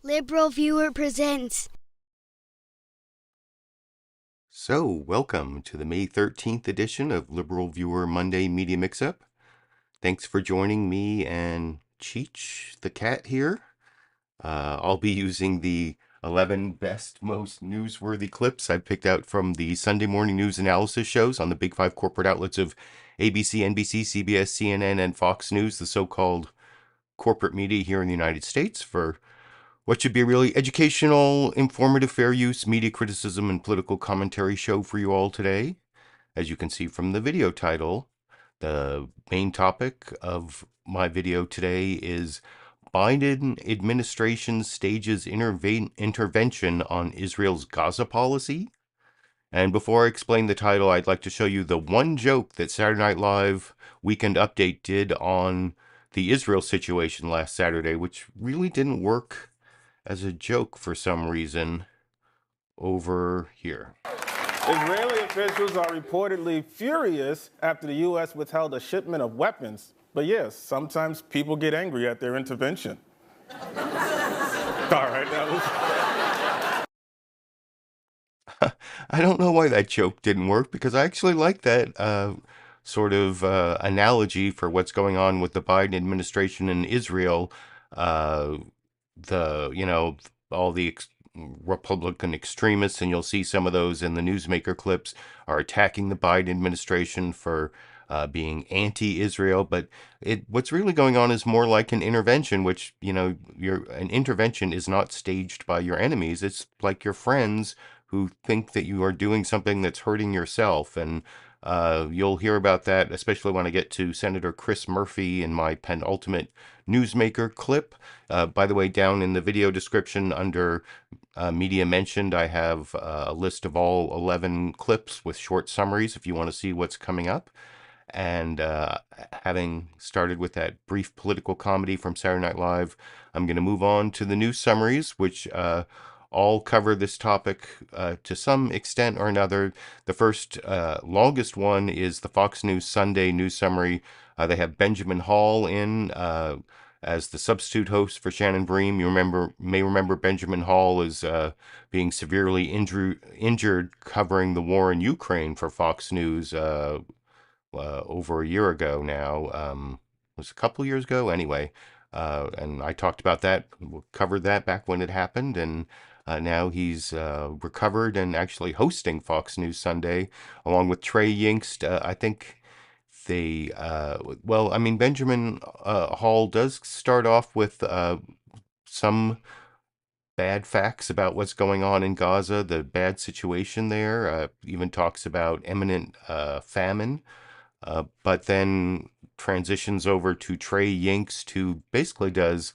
LiberalViewer presents. So, welcome to the May 13th edition of LiberalViewer Monday Media Mixup. Thanks for joining me and Cheech the cat here. I'll be using the 11 best, most newsworthy clips I've picked out from the Sunday morning news analysis shows on the big five corporate outlets of ABC, NBC, CBS, CNN, and Fox News, the so-called corporate media here in the United States, for what should be a really educational, informative, fair use, media criticism, and political commentary show for you all today. As you can see from the video title, the main topic of my video today is Biden administration stages intervention on Israel's Gaza policy. And before I explain the title, I'd like to show you the one joke that Saturday Night Live Weekend Update did on the Israel situation last Saturday, which really didn't work as a joke for some reason over here. Israeli officials are reportedly furious after the U.S. withheld a shipment of weapons. But yes, sometimes people get angry at their intervention. All right, that was... I don't know why that joke didn't work, because I actually like that sort of analogy for what's going on with the Biden administration in Israel. All the Republican extremists, and you'll see some of those in the newsmaker clips, are attacking the Biden administration for being anti-Israel. But what's really going on is more like an intervention, which, an intervention is not staged by your enemies. It's like your friends who think that you are doing something that's hurting yourself. And you'll hear about that, especially when I get to Senator Chris Murphy in my penultimate newsmaker clip. By the way, down in the video description under media mentioned, I have a list of all 11 clips with short summaries if you want to see what's coming up. And having started with that brief political comedy from Saturday Night Live, I'm going to move on to the news summaries, which all cover this topic to some extent or another. The first longest one is the Fox News Sunday news summary. They have Benjamin Hall in as the substitute host for Shannon Bream. You may remember Benjamin Hall is being severely injured covering the war in Ukraine for Fox News over a year ago now. It was a couple years ago anyway. And I talked about that, covered that back when it happened, and now he's recovered and actually hosting Fox News Sunday along with Trey Yingst. I think Benjamin Hall does start off with some bad facts about what's going on in Gaza, the bad situation there, even talks about imminent famine, but then transitions over to Trey Yingst, who basically does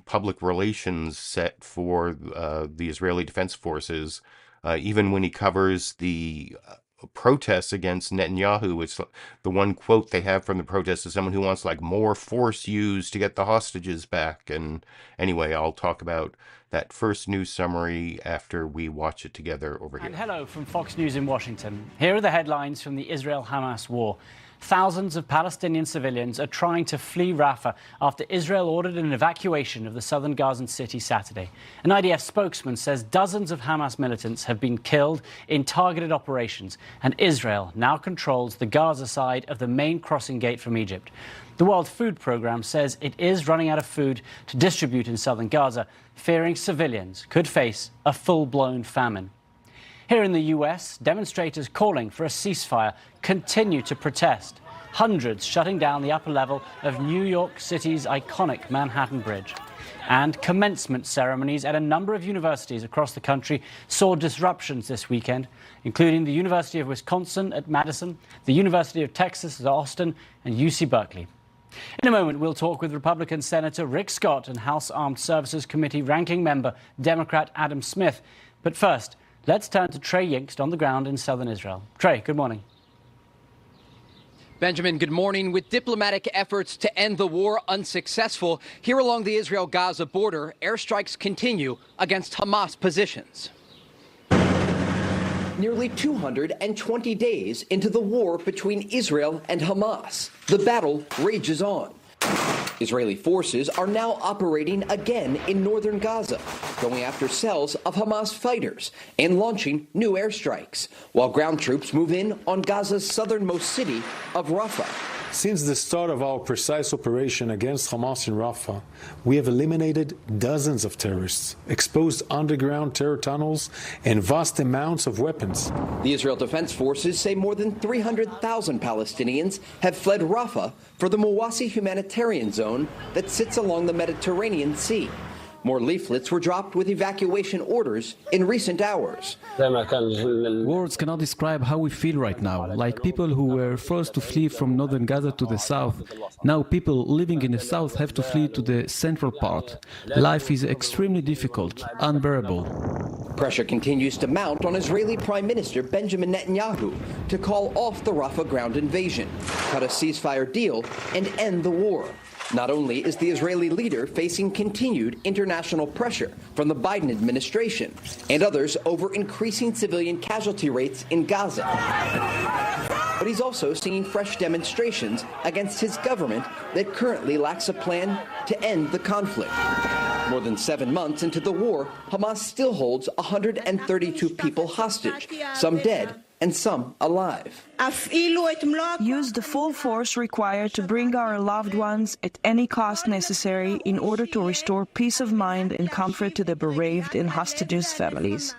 public relations set for the Israeli Defense Forces. Even when he covers the protests against Netanyahu, it's the one quote they have from the protests is someone who wants more force used to get the hostages back. And anyway, I'll talk about that first news summary after we watch it together over here. And hello from Fox News in Washington. Here are the headlines from the Israel-Hamas war. Thousands of Palestinian civilians are trying to flee Rafah after Israel ordered an evacuation of the southern Gazan city Saturday. An IDF spokesman says dozens of Hamas militants have been killed in targeted operations, and Israel now controls the Gaza side of the main crossing gate from Egypt. The World Food Programme says it is running out of food to distribute in southern Gaza, fearing civilians could face a full-blown famine. Here in the U.S., demonstrators calling for a ceasefire continue to protest, hundreds shutting down the upper level of New York City's iconic Manhattan Bridge. And commencement ceremonies at a number of universities across the country saw disruptions this weekend, including the University of Wisconsin at Madison, the University of Texas at Austin, and UC Berkeley. In a moment, we'll talk with Republican Senator Rick Scott and House Armed Services Committee ranking member Democrat Adam Smith. But first, let's turn to Trey Yingst on the ground in southern Israel. Trey, good morning. Benjamin, good morning. With diplomatic efforts to end the war unsuccessful, here along the Israel-Gaza border, airstrikes continue against Hamas positions. Nearly 220 days into the war between Israel and Hamas, the battle rages on. Israeli forces are now operating again in northern Gaza, going after cells of Hamas fighters and launching new airstrikes, while ground troops move in on Gaza's southernmost city of Rafah. Since the start of our precise operation against Hamas in Rafah, we have eliminated dozens of terrorists, exposed underground terror tunnels, and vast amounts of weapons. The Israel Defense Forces say more than 300,000 Palestinians have fled Rafah for the Mawasi humanitarian zone that sits along the Mediterranean Sea. More leaflets were dropped with evacuation orders in recent hours. Words cannot describe how we feel right now, like people who were forced to flee from northern Gaza to the south. Now people living in the south have to flee to the central part. Life is extremely difficult, unbearable. Pressure continues to mount on Israeli Prime Minister Benjamin Netanyahu to call off the Rafah ground invasion, cut a ceasefire deal, and end the war. Not only is the Israeli leader facing continued international pressure from the Biden administration and others over increasing civilian casualty rates in Gaza, but he's also seeing fresh demonstrations against his government that currently lacks a plan to end the conflict. More than 7 months into the war, Hamas still holds 132 people hostage, some dead and some alive. Use the full force required to bring our loved ones at any cost necessary in order to restore peace of mind and comfort to the bereaved and hostages' families.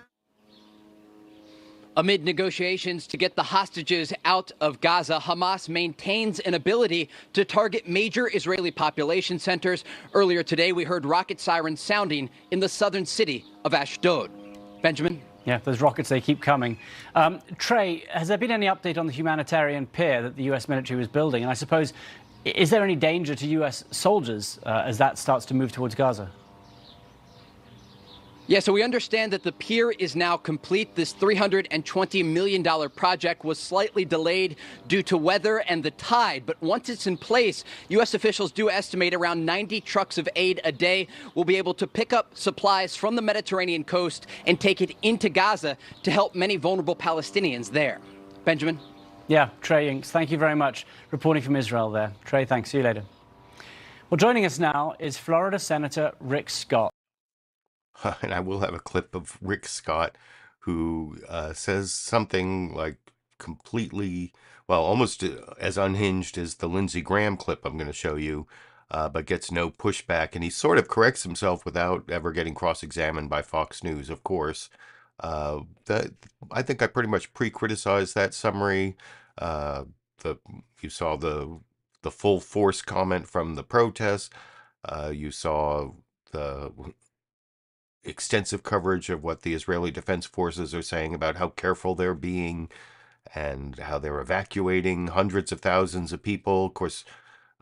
Amid negotiations to get the hostages out of Gaza, Hamas maintains an ability to target major Israeli population centers. Earlier today, we heard rocket sirens sounding in the southern city of Ashdod. Benjamin? Yeah, those rockets, they keep coming. Trey, has there been any update on the humanitarian pier that the U.S. military was building? And I suppose, is there any danger to U.S. soldiers as that starts to move towards Gaza? Yeah, so we understand that the pier is now complete. This $320 million project was slightly delayed due to weather and the tide. But once it's in place, U.S. officials do estimate around 90 trucks of aid a day will be able to pick up supplies from the Mediterranean coast and take it into Gaza to help many vulnerable Palestinians there. Benjamin? Yeah, Trey Yingst, thank you very much. Reporting from Israel there. Trey, thanks. See you later. Well, joining us now is Florida Senator Rick Scott. And I will have a clip of Rick Scott who says something like completely, well, almost as unhinged as the Lindsey Graham clip I'm going to show you, but gets no pushback. And he sort of corrects himself without ever getting cross-examined by Fox News, of course. I think I pretty much pre-criticized that summary. You saw the full force comment from the protests. You saw the extensive coverage of what the Israeli Defense Forces are saying about how careful they're being and how they're evacuating hundreds of thousands of people. Of course,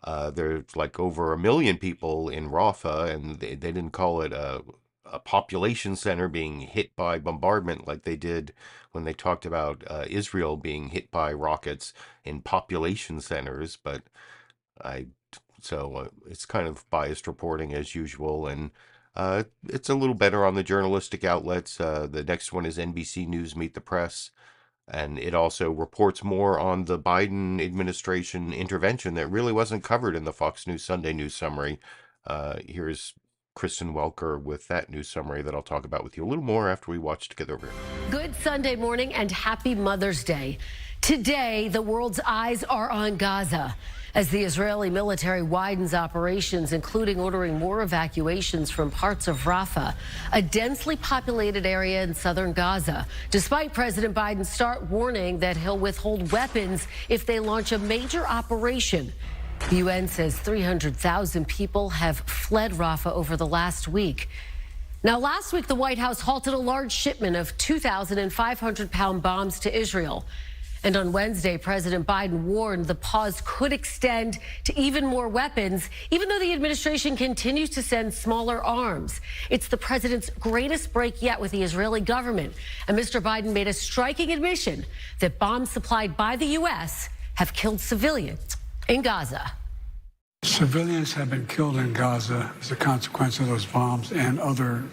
there's like over 1 million people in Rafah, and they didn't call it a population center being hit by bombardment like they did when they talked about Israel being hit by rockets in population centers. But it's kind of biased reporting as usual, and it's a little better on the journalistic outlets. The next one is NBC News Meet the Press, and it also reports more on the Biden administration intervention that really wasn't covered in the Fox News Sunday News Summary. Here's Kristen Welker with that news summary that I'll talk about with you a little more after we watch together over here. Good Sunday morning and happy Mother's Day. Today, the world's eyes are on Gaza as the Israeli military widens operations, including ordering more evacuations from parts of Rafah, a densely populated area in southern Gaza, despite President Biden's stark warning that he'll withhold weapons if they launch a major operation. The UN says 300,000 people have fled Rafah over the last week. Now, last week, the White House halted a large shipment of 2,500-pound bombs to Israel. And on Wednesday, President Biden warned the pause could extend to even more weapons, even though the administration continues to send smaller arms. It's the president's greatest break yet with the Israeli government. And Mr. Biden made a striking admission that bombs supplied by the U.S. have killed civilians in Gaza. Civilians have been killed in Gaza as a consequence of those bombs and other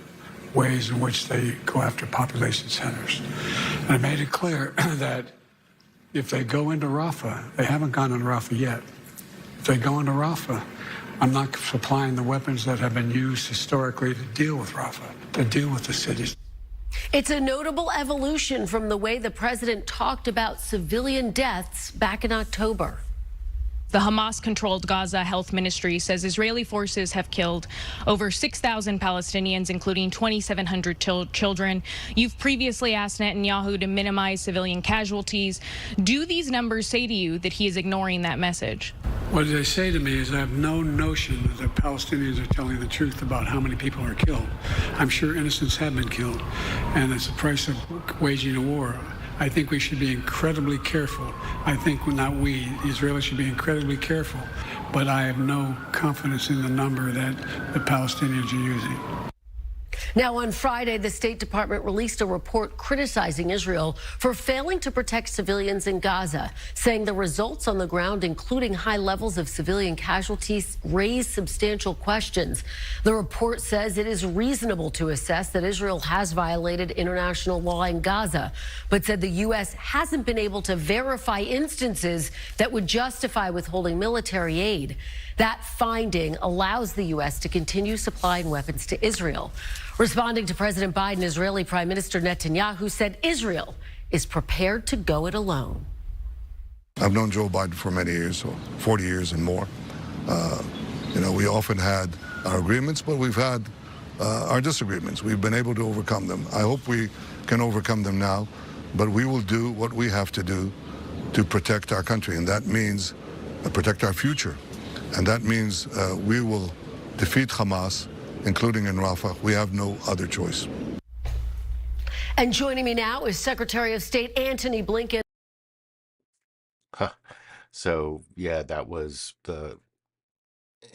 ways in which they go after population centers. And I made it clear that if they go into Rafah, they haven't gone into Rafah yet. If they go into Rafah, I'm not supplying the weapons that have been used historically to deal with Rafah, to deal with the cities. It's a notable evolution from the way the president talked about civilian deaths back in October. The Hamas-controlled Gaza Health Ministry says Israeli forces have killed over 6,000 Palestinians, including 2,700 children. You've previously asked Netanyahu to minimize civilian casualties. Do these numbers say to you that he is ignoring that message? What they say to me is I have no notion that the Palestinians are telling the truth about how many people are killed. I'm sure innocents have been killed, and it's the price of waging a war. I think we should be incredibly careful. I think not we, the Israelis should be incredibly careful, but I have no confidence in the number that the Palestinians are using. Now, on Friday, the State Department released a report criticizing Israel for failing to protect civilians in Gaza, saying the results on the ground, including high levels of civilian casualties, raise substantial questions. The report says it is reasonable to assess that Israel has violated international law in Gaza, but said the U.S. hasn't been able to verify instances that would justify withholding military aid. That finding allows the U.S. to continue supplying weapons to Israel. Responding to President Biden, Israeli Prime Minister Netanyahu said Israel is prepared to go it alone. I've known Joe Biden for many years, so 40 years and more. We often had our agreements, but we've had our disagreements. We've been able to overcome them. I hope we can overcome them now, but we will do what we have to do to protect our country, and that means protect our future. And that means we will defeat Hamas, including in Rafah. We have no other choice. And joining me now is Secretary of State Antony Blinken. So, yeah, that was the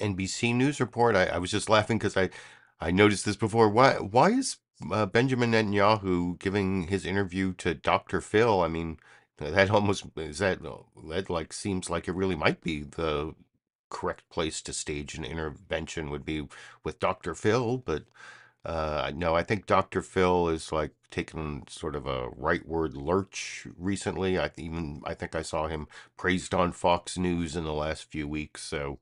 NBC News report. I was just laughing because I noticed this before. Why is Benjamin Netanyahu giving his interview to Dr. Phil? I mean, that seems like it really might be the correct place to stage an intervention would be with Dr. Phil, but no, I think Dr. Phil is taken sort of a rightward lurch recently. I think I saw him praised on Fox News in the last few weeks, so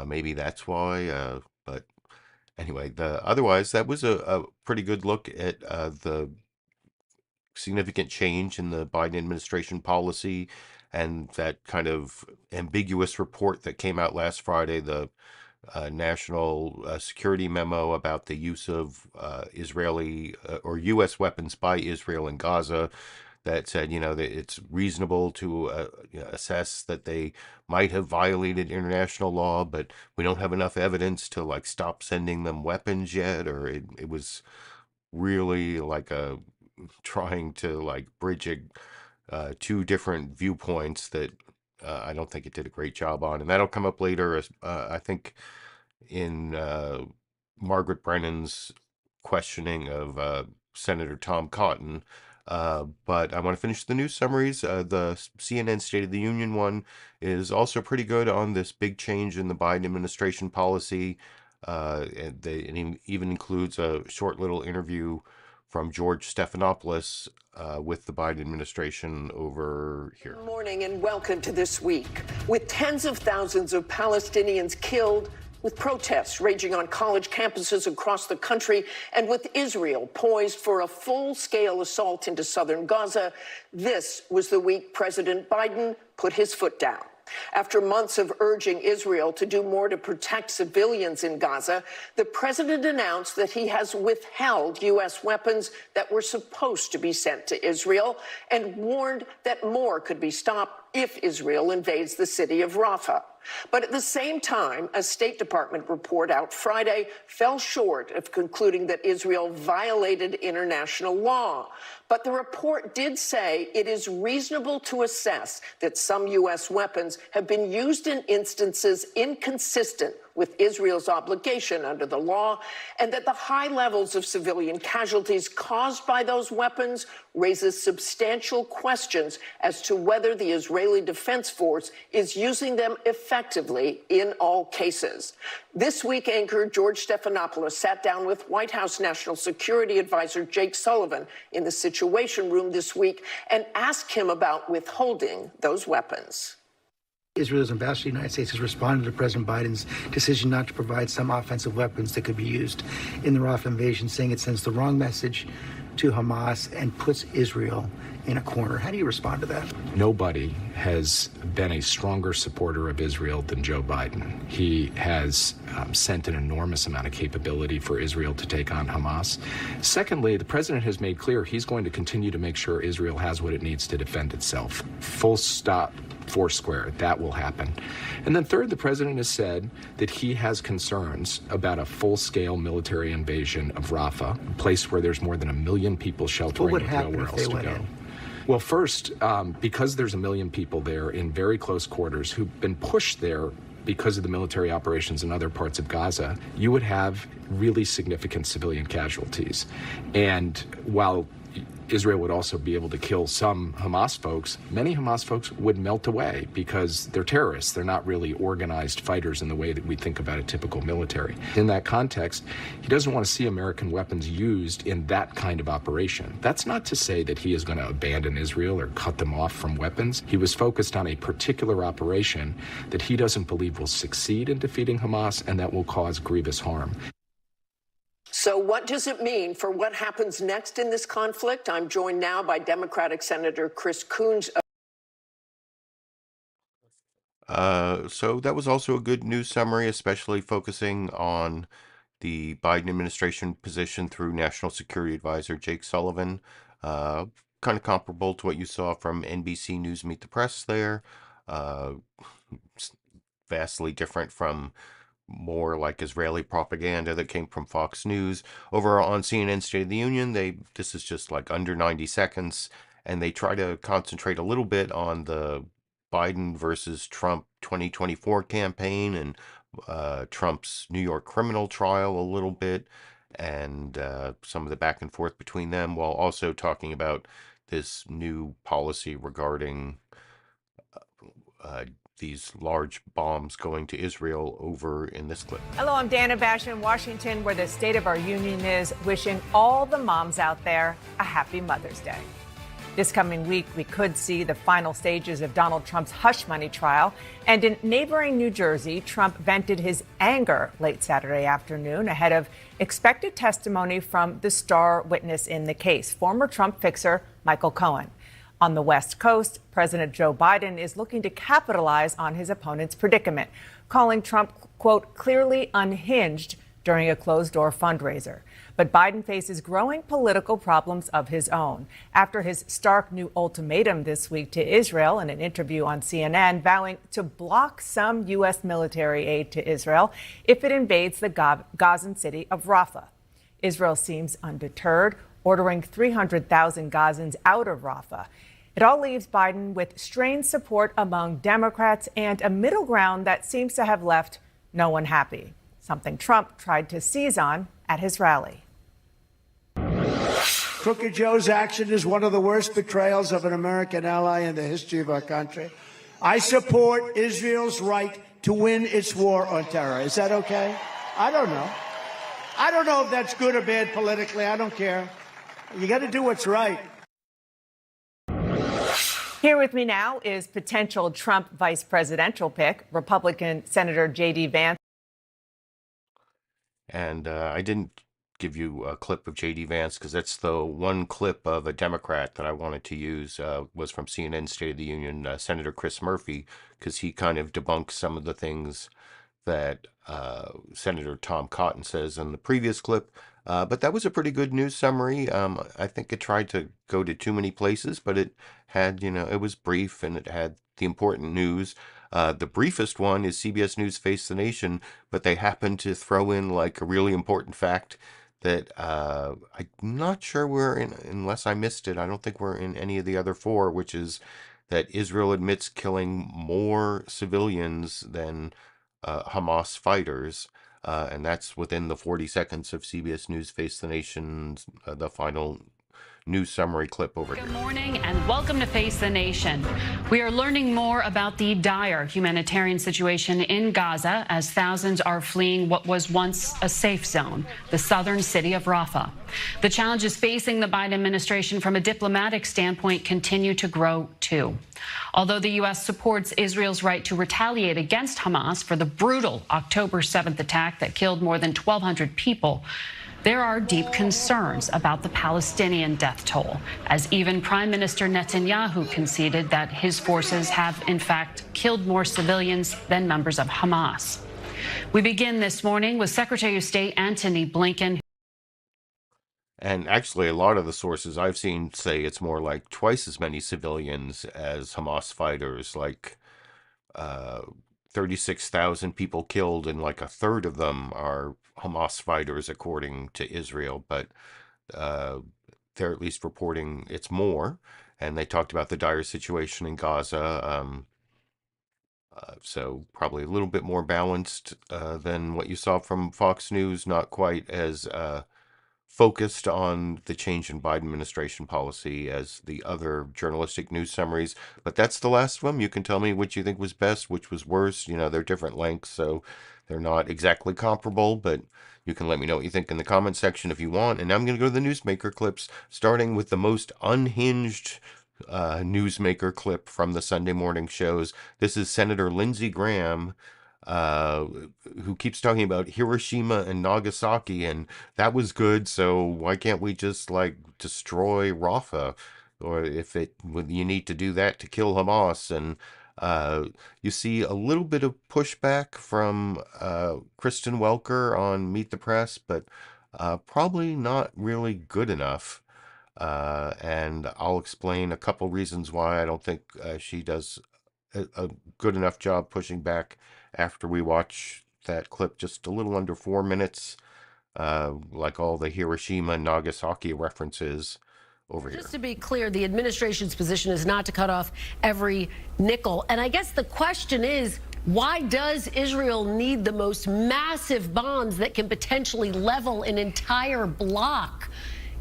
maybe that's why. But anyway, otherwise that was a pretty good look at the significant change in the Biden administration policy and that kind of ambiguous report that came out last Friday, the national security memo about the use of Israeli or U.S. weapons by Israel in Gaza that said, that it's reasonable to assess that they might have violated international law, but we don't have enough evidence to stop sending them weapons yet, or it was really trying to bridge two different viewpoints that I don't think it did a great job on. And that'll come up later, I think, in Margaret Brennan's questioning of Senator Tom Cotton. But I want to finish the news summaries. The CNN State of the Union one is also pretty good on this big change in the Biden administration policy. And it even includes a short little interview from George Stephanopoulos with the Biden administration over here. Good morning and welcome to This Week. With tens of thousands of Palestinians killed, with protests raging on college campuses across the country, and with Israel poised for a full-scale assault into southern Gaza, this was the week President Biden put his foot down. After months of urging Israel to do more to protect civilians in Gaza, the president announced that he has withheld U.S. weapons that were supposed to be sent to Israel and warned that more could be stopped if Israel invades the city of Rafah. But at the same time, a State Department report out Friday fell short of concluding that Israel violated international law. But the report did say it is reasonable to assess that some U.S. weapons have been used in instances inconsistent with Israel's obligation under the law, and that the high levels of civilian casualties caused by those weapons raises substantial questions as to whether the Israeli Defense Force is using them effectively in all cases. This Week anchor George Stephanopoulos sat down with White House National Security Advisor Jake Sullivan in the Situation Room this week and asked him about withholding those weapons. Israel's ambassador to the United States has responded to President Biden's decision not to provide some offensive weapons that could be used in the Rafah invasion, saying it sends the wrong message to Hamas and puts Israel in a corner. How do you respond to that? Nobody has been a stronger supporter of Israel than Joe Biden. He has sent an enormous amount of capability for Israel to take on Hamas. Secondly, the president has made clear he's going to continue to make sure Israel has what it needs to defend itself. Full stop, foursquare. That will happen. And then third, the president has said that he has concerns about a full-scale military invasion of Rafah, a place where there's more than 1 million people sheltering with nowhere else to go. Well, first, because there's 1 million people there in very close quarters who've been pushed there because of the military operations in other parts of Gaza, you would have really significant civilian casualties. And while Israel would also be able to kill some Hamas folks, many Hamas folks would melt away because they're terrorists. They're not really organized fighters in the way that we think about a typical military. In that context, he doesn't want to see American weapons used in that kind of operation. That's not to say that he is going to abandon Israel or cut them off from weapons. He was focused on a particular operation that he doesn't believe will succeed in defeating Hamas and that will cause grievous harm. So what does it mean for what happens next in this conflict? I'm joined now by Democratic Senator Chris Coons. So that was also a good news summary, especially focusing on the Biden administration position through National Security Advisor Jake Sullivan. Kind of comparable to what you saw from NBC News Meet the Press there. Vastly different from more like Israeli propaganda that came from Fox News. Over on CNN State of the Union, this is just like under 90 seconds, and they try to concentrate a little bit on the Biden versus Trump 2024 campaign and Trump's New York criminal trial a little bit, and some of the back and forth between them, while also talking about this new policy regarding these large bombs going to Israel over in this clip. Hello, I'm Dana Bash in Washington, where the State of our Union is wishing all the moms out there a happy Mother's Day. This coming week, we could see the final stages of Donald Trump's hush money trial. And in neighboring New Jersey, Trump vented his anger late Saturday afternoon ahead of expected testimony from the star witness in the case, former Trump fixer Michael Cohen. On the West Coast, President Joe Biden is looking to capitalize on his opponent's predicament, calling Trump, quote, clearly unhinged during a closed-door fundraiser. But Biden faces growing political problems of his own after his stark new ultimatum this week to Israel in an interview on CNN, vowing to block some U.S. military aid to Israel if it invades the Gazan city of Rafah. Israel seems undeterred, ordering 300,000 Gazans out of Rafah. It all leaves Biden with strained support among Democrats and a middle ground that seems to have left no one happy, something Trump tried to seize on at his rally. Crooked Joe's action is one of the worst betrayals of an American ally in the history of our country. I support Israel's right to win its war on terror. Is that okay? I don't know. I don't know if that's good or bad politically. I don't care. You got to do what's right. Here with me now is potential Trump vice presidential pick, Republican Senator J.D. Vance. And I didn't give you a clip of J.D. Vance because that's the one clip of a Democrat that I wanted to use was from CNN State of the Union, Senator Chris Murphy, because he kind of debunks some of the things that Senator Tom Cotton says in the previous clip. But that was a pretty good news summary. I think it tried to go to too many places, but it had, it was brief and it had the important news. The briefest one is CBS News Face the Nation, but they happened to throw in like a really important fact that I'm not sure we're in, unless I missed it. I don't think we're in any of the other four, which is that Israel admits killing more civilians than Hamas fighters. And that's within the 40 seconds of CBS News Face the Nation, the final news summary clip over here. Good morning and welcome to Face the Nation. We are learning more about the dire humanitarian situation in Gaza as thousands are fleeing what was once a safe zone, the southern city of Rafah. The challenges facing the Biden administration from a diplomatic standpoint continue to grow, too. Although the U.S. supports Israel's right to retaliate against Hamas for the brutal October 7th attack that killed more than 1,200 people, there are deep concerns about the Palestinian death toll, as even Prime Minister Netanyahu conceded that his forces have, in fact, killed more civilians than members of Hamas. We begin this morning with Secretary of State Antony Blinken. And actually, a lot of the sources I've seen say it's more like twice as many civilians as Hamas fighters, like 36,000 people killed, and like a third of them are Hamas fighters, according to Israel. But they're at least reporting it's more. And they talked about the dire situation in Gaza. So probably a little bit more balanced than what you saw from Fox News, not quite as focused on the change in Biden administration policy as the other journalistic news summaries. But that's the last of them. You can tell me which you think was best, which was worse. You know, they're different lengths, so they're not exactly comparable, but you can let me know what you think in the comment section if you want. And I'm going to go to the newsmaker clips, starting with the most unhinged newsmaker clip from the Sunday morning shows. This is Senator Lindsey Graham, who keeps talking about Hiroshima and Nagasaki, and that was good, so why can't we just like destroy Rafah, or if you need to do that to kill Hamas? And you see a little bit of pushback from Kristen Welker on Meet the Press, but probably not really good enough. And I'll explain a couple reasons why I don't think she does a good enough job pushing back after we watch that clip, just a little under 4 minutes, like all the Hiroshima and Nagasaki references over here. Just to be clear, the administration's position is not to cut off every nickel. And I guess the question is, why does Israel need the most massive bombs that can potentially level an entire bloc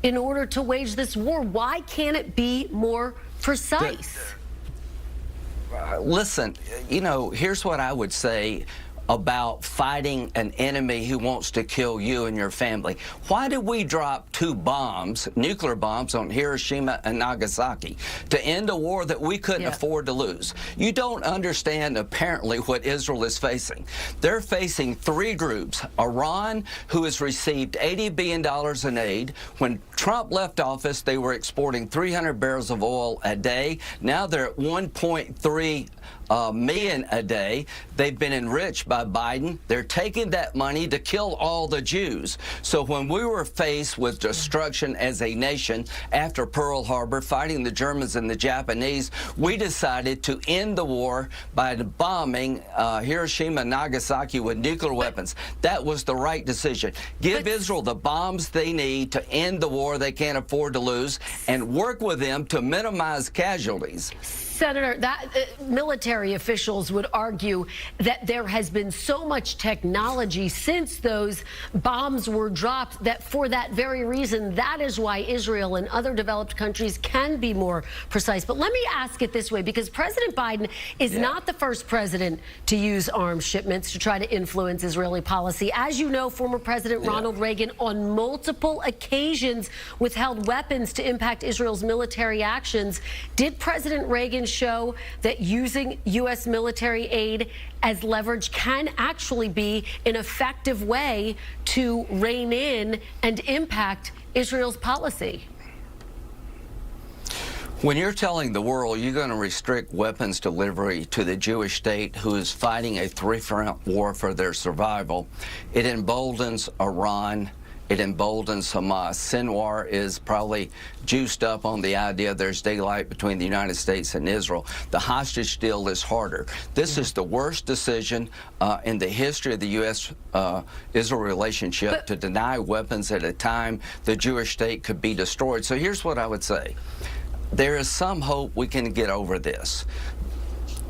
in order to wage this war? Why can't it be more precise? Listen, you know, here's what I would say about fighting an enemy who wants to kill you and your family. Why did we drop 2 bombs, nuclear bombs, on Hiroshima and Nagasaki? To end a war that we couldn't afford to lose. You don't understand, apparently, what Israel is facing. They're facing 3 groups. Iran, who has received $80 billion in aid. When Trump left office, they were exporting 300 barrels of oil a day. Now they're at 1.3 million a day. They've been enriched by Biden. They're taking that money to kill all the Jews. So when we were faced with destruction as a nation after Pearl Harbor, fighting the Germans and the Japanese, we decided to end the war by bombing Hiroshima and Nagasaki with nuclear weapons. That was the right decision. Give Israel the bombs they need to end the war they can't afford to lose, and work with them to minimize casualties. Senator, military officials would argue that there has been so much technology since those bombs were dropped that for that very reason, that is why Israel and other developed countries can be more precise. But let me ask it this way, because President Biden is not the first president to use arms shipments to try to influence Israeli policy. As you know, former President Ronald Reagan on multiple occasions withheld weapons to impact Israel's military actions. Did President Reagan show that using U.S. military aid as leverage can actually be an effective way to rein in and impact Israel's policy? When you're telling the world you're going to restrict weapons delivery to the Jewish state who is fighting a 3-front war for their survival, it emboldens Iran. It emboldens Hamas. Sinwar is probably juiced up on the idea there's daylight between the United States and Israel. The hostage deal is harder. This is the worst decision in the history of the U.S.-Israel relationship to deny weapons at a time the Jewish state could be destroyed. So here's what I would say. There is some hope we can get over this.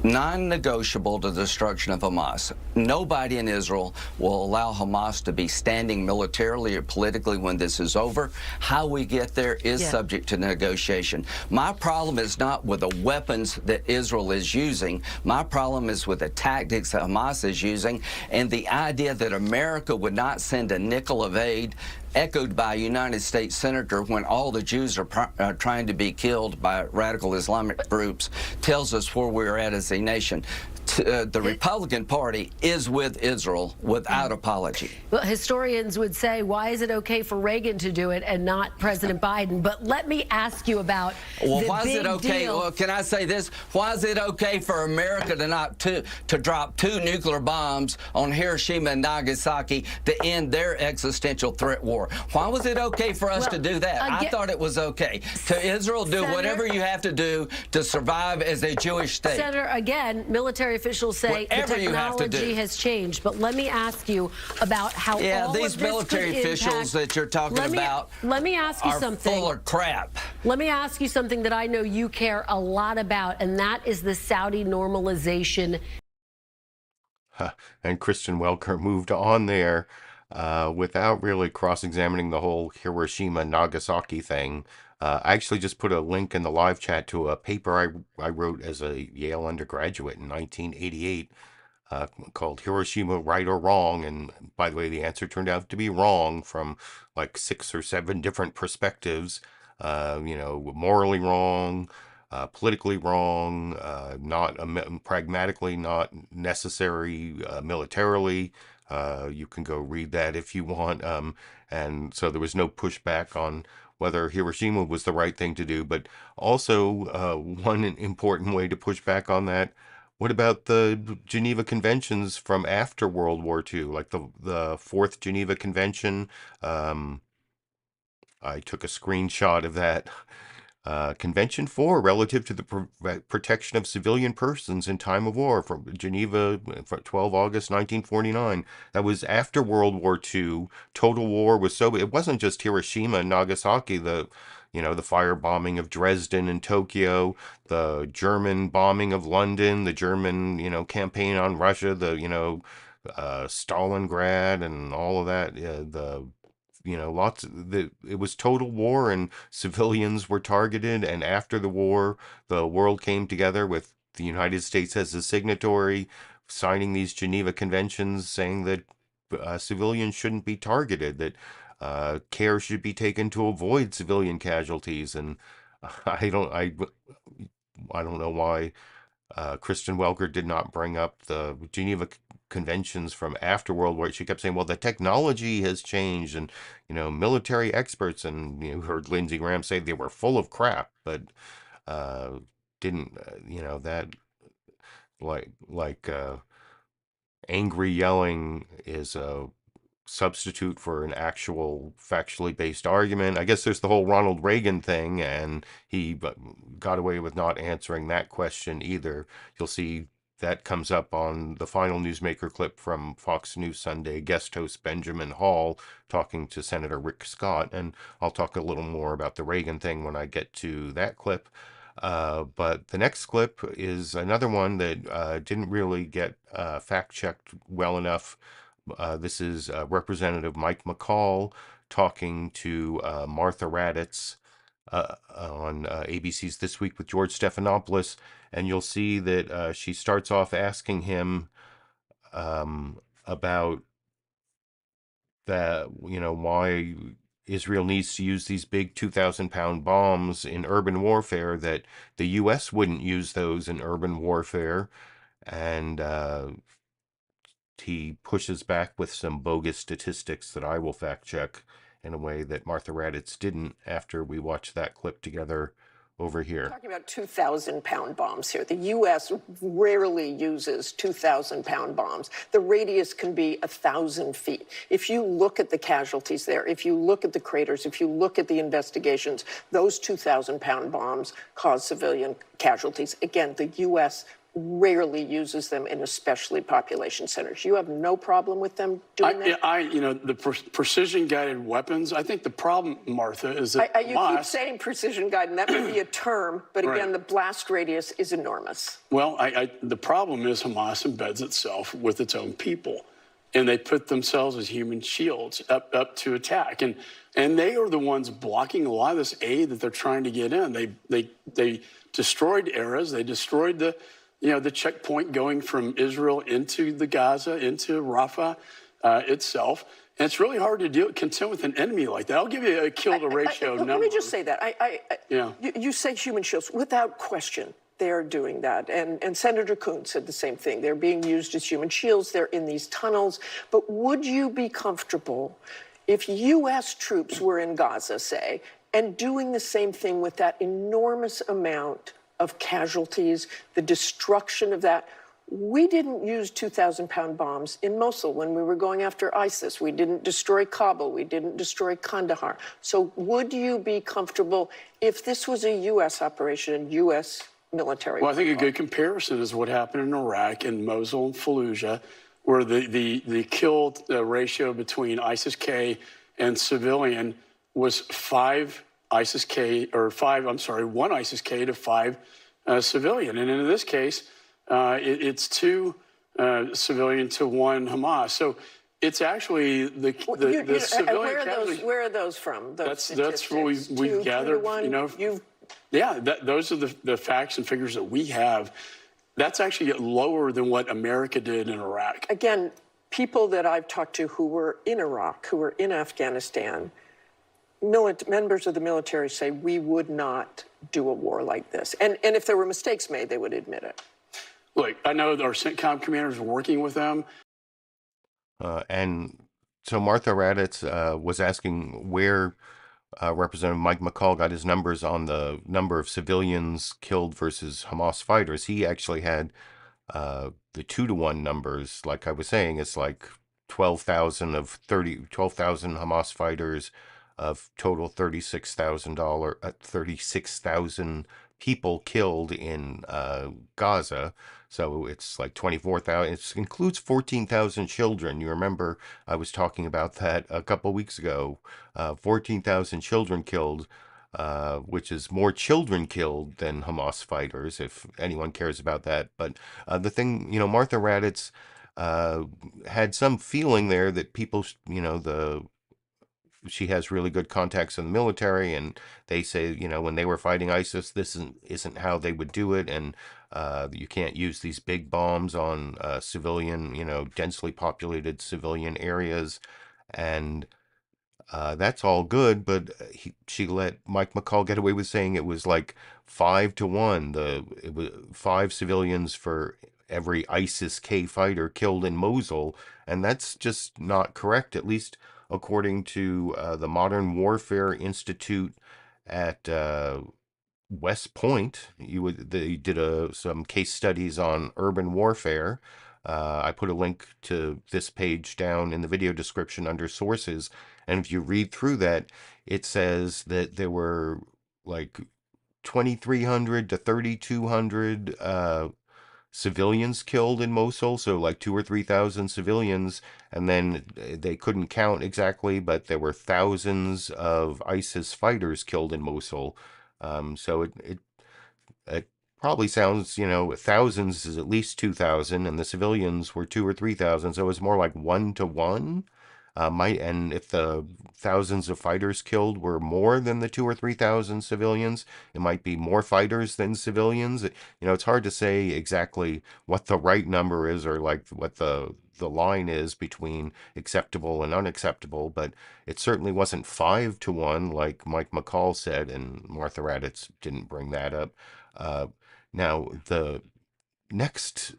non-negotiable the destruction of Hamas. Nobody in Israel will allow Hamas to be standing militarily or politically when this is over. How we get there is subject to negotiation. My problem is not with the weapons that Israel is using. My problem is with the tactics that Hamas is using, and the idea that America would not send a nickel of aid, echoed by a United States senator when all the Jews are trying to be killed by radical Islamic groups, tells us where we're at as a nation. The Republican Party is with Israel without apology. Well, historians would say, why is it okay for Reagan to do it and not President Biden? But let me ask you about why is it okay? Well, can I say this? Why is it okay for America to drop 2 nuclear bombs on Hiroshima and Nagasaki to end their existential threat war? Why was it okay for us to do that? I thought it was okay. To Israel, do whatever you have to do to survive as a Jewish state. Senator, again, military officials say the technology has changed. But let me ask you about how all these of this military officials that you're talking about let me ask you something. Full of crap. Let me ask you something that I know you care a lot about, and that is the Saudi normalization. And Kristen Welker moved on there without really cross-examining the whole Hiroshima-Nagasaki thing. I actually just put a link in the live chat to a paper I wrote as a Yale undergraduate in 1988 called Hiroshima, Right or Wrong? And by the way, the answer turned out to be wrong from like 6 or 7 different perspectives. Morally wrong, politically wrong, not pragmatically not necessary militarily. You can go read that if you want. And so there was no pushback on whether Hiroshima was the right thing to do, but also one important way to push back on that. What about the Geneva Conventions from after World War II, like the Fourth Geneva Convention? I took a screenshot of that. Convention 4, relative to the protection of civilian persons in time of war, from Geneva, 12 August 1949. That was after World War II. Total war was so, it wasn't just Hiroshima and Nagasaki, the firebombing of Dresden and Tokyo, the German bombing of London, the German, campaign on Russia, the, Stalingrad and all of that, it was total war and civilians were targeted. And after the war, the world came together with the United States as a signatory, signing these Geneva Conventions saying that civilians shouldn't be targeted, that care should be taken to avoid civilian casualties. And I don't know why Kristen Welker did not bring up the Geneva Conventions from after World War. She kept saying, well, the technology has changed, and military experts, and you heard Lindsey Graham say they were full of crap, but didn't that angry yelling is a substitute for an actual factually based argument. I guess there's the whole Ronald Reagan thing, and he got away with not answering that question either. You'll see that comes up on the final Newsmaker clip from Fox News Sunday, guest host Benjamin Hall talking to Senator Rick Scott, and I'll talk a little more about the Reagan thing when I get to that clip. But the next clip is another one that didn't really get fact-checked well enough. This is Representative Mike McCall talking to Martha Raddatz on ABC's This Week with George Stephanopoulos, and you'll see that she starts off asking him about that, why Israel needs to use these big 2,000-pound bombs in urban warfare, that the U.S. wouldn't use those in urban warfare, and he pushes back with some bogus statistics that I will fact check in a way that Martha Raddatz didn't after we watched that clip together over here. We're talking about 2,000-pound bombs here. The U.S. rarely uses 2,000-pound bombs. The radius can be 1,000 feet. If you look at the casualties there, if you look at the craters, if you look at the investigations, those 2,000-pound bombs cause civilian casualties. Again, the U.S. rarely uses them in especially population centers. You have no problem with them doing that? The precision-guided weapons, I think the problem, Martha, is that you keep saying precision-guided, and that may be a term, but again, the blast radius is enormous. Well, the problem is Hamas embeds itself with its own people, and they put themselves as human shields up to attack. And they are the ones blocking a lot of this aid that they're trying to get in. They destroyed Erez. They destroyed the checkpoint going from Israel into the Gaza, into Rafah itself. And it's really hard to contend with an enemy like that. I'll give you a kill-to-ratio number. Let me just say that. You say human shields. Without question, they are doing that. And Senator Coons said the same thing. They're being used as human shields. They're in these tunnels. But would you be comfortable if U.S. troops were in Gaza, say, and doing the same thing with that enormous amount of casualties, the destruction of that? We didn't use 2,000-pound bombs in Mosul when we were going after ISIS. We didn't destroy Kabul. We didn't destroy Kandahar. So would you be comfortable if this was a U.S. operation, U.S. military? Well, I think a good comparison is what happened in Iraq and Mosul and Fallujah, where the kill ratio between ISIS-K and civilian was one ISIS-K to 5 civilian. And in this case, it's 2 civilian to 1 Hamas. So it's actually the civilian casualties. Where are those from? That's what we've gathered. Those are the facts and figures that we have. That's actually lower than what America did in Iraq. Again, people that I've talked to who were in Iraq, who were in Afghanistan, members of the military say we would not do a war like this. And if there were mistakes made, they would admit it. Look, I know our CENTCOM commanders are working with them. And so Martha Raddatz was asking where Representative Mike McCall got his numbers on the number of civilians killed versus Hamas fighters. He actually had the 2-to-1 numbers. Like I was saying, it's like 12,000 Hamas fighters of total 36,000 people killed in Gaza. So it's like 24,000. It includes 14,000 children. You remember I was talking about that a couple weeks ago. 14,000 children killed, which is more children killed than Hamas fighters, if anyone cares about that. But the thing, Martha Raddatz had some feeling there that people, she has really good contacts in the military, and they say, when they were fighting ISIS, this isn't how they would do it, and you can't use these big bombs on civilian, densely populated civilian areas, and that's all good, but she let Mike McCall get away with saying it was like 5-to-1. It was 5 civilians for every ISIS-K fighter killed in Mosul, and that's just not correct, at least according to the Modern Warfare Institute at West Point. They did some case studies on urban warfare. I put a link to this page down in the video description under sources, and if you read through that, it says that there were like 2,300 to 3,200 civilians killed in Mosul, so like 2,000 or 3,000 civilians, and then they couldn't count exactly, but there were thousands of ISIS fighters killed in Mosul. So it probably sounds, thousands is at least 2,000, and the civilians were 2,000 or 3,000, so it's more like 1-to-1. And if the thousands of fighters killed were more than the 2,000 or 3,000 civilians, it might be more fighters than civilians. It's hard to say exactly what the right number is, or like what the line is between acceptable and unacceptable, but it certainly wasn't 5-to-1 like Mike McCall said, and Martha Raddatz didn't bring that up. Now, the next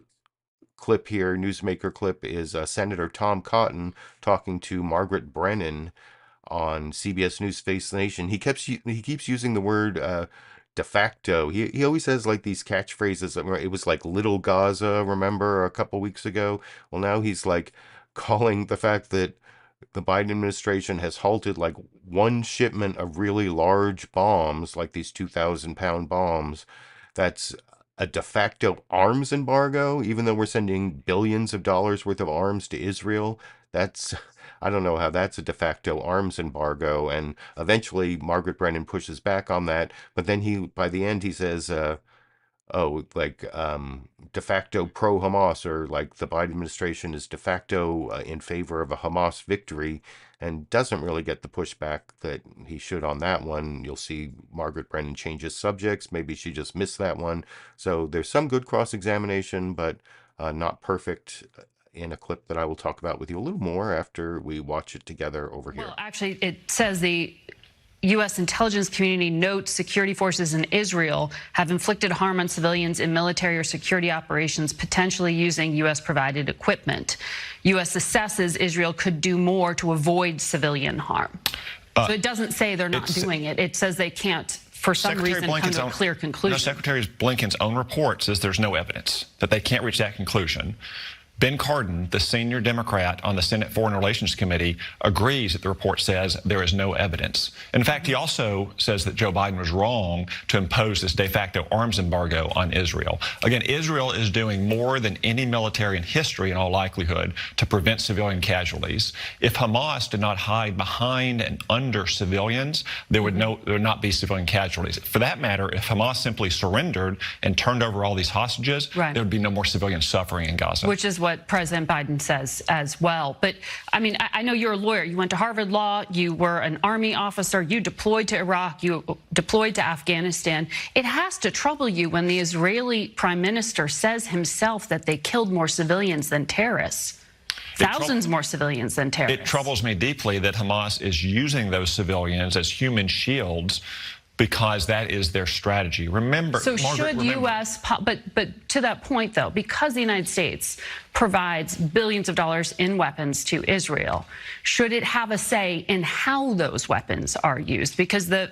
clip here, newsmaker clip, is Senator Tom Cotton talking to Margaret Brennan on CBS News Face the Nation. He keeps using the word de facto. He always has like these catchphrases. It was like Little Gaza, remember, a couple weeks ago? Well, now he's like calling the fact that the Biden administration has halted like one shipment of really large bombs, like these 2,000-pound bombs. That's a de facto arms embargo, even though we're sending billions of dollars worth of arms to Israel. I don't know how that's a de facto arms embargo. And eventually Margaret Brennan pushes back on that. But then by the end, he says, de facto pro-Hamas, or like the Biden administration is de facto in favor of a Hamas victory, and doesn't really get the pushback that he should on that one. You'll see Margaret Brennan changes subjects. Maybe she just missed that one. So there's some good cross-examination, but not perfect, in a clip that I will talk about with you a little more after we watch it together over here. Well, actually, it says the U.S. intelligence community notes security forces in Israel have inflicted harm on civilians in military or security operations, potentially using U.S.-provided equipment. U.S. assesses Israel could do more to avoid civilian harm. So it doesn't say they're not doing it. It says they can't, for some reason, come to a clear conclusion. No, Secretary Blinken's own report says there's no evidence, that they can't reach that conclusion. Ben Cardin, the senior Democrat on the Senate Foreign Relations Committee, agrees that the report says there is no evidence. In fact, he also says that Joe Biden was wrong to impose this de facto arms embargo on Israel. Again, Israel is doing more than any military in history, in all likelihood, to prevent civilian casualties. If Hamas did not hide behind and under civilians, there would not be civilian casualties. For that matter, if Hamas simply surrendered and turned over all these hostages, there would be no more civilian suffering in Gaza. Which is what President Biden says as well. But I mean, I know you're a lawyer. You went to Harvard Law. You were an Army officer. You deployed to Iraq. You deployed to Afghanistan. It has to trouble you when the Israeli prime minister says himself that they killed more civilians than terrorists. Thousands more civilians than terrorists. It troubles me deeply that Hamas is using those civilians as human shields, because that is their strategy. Remember, so should U.S. But to that point, though, because the United States provides billions of dollars in weapons to Israel, should it have a say in how those weapons are used? Because the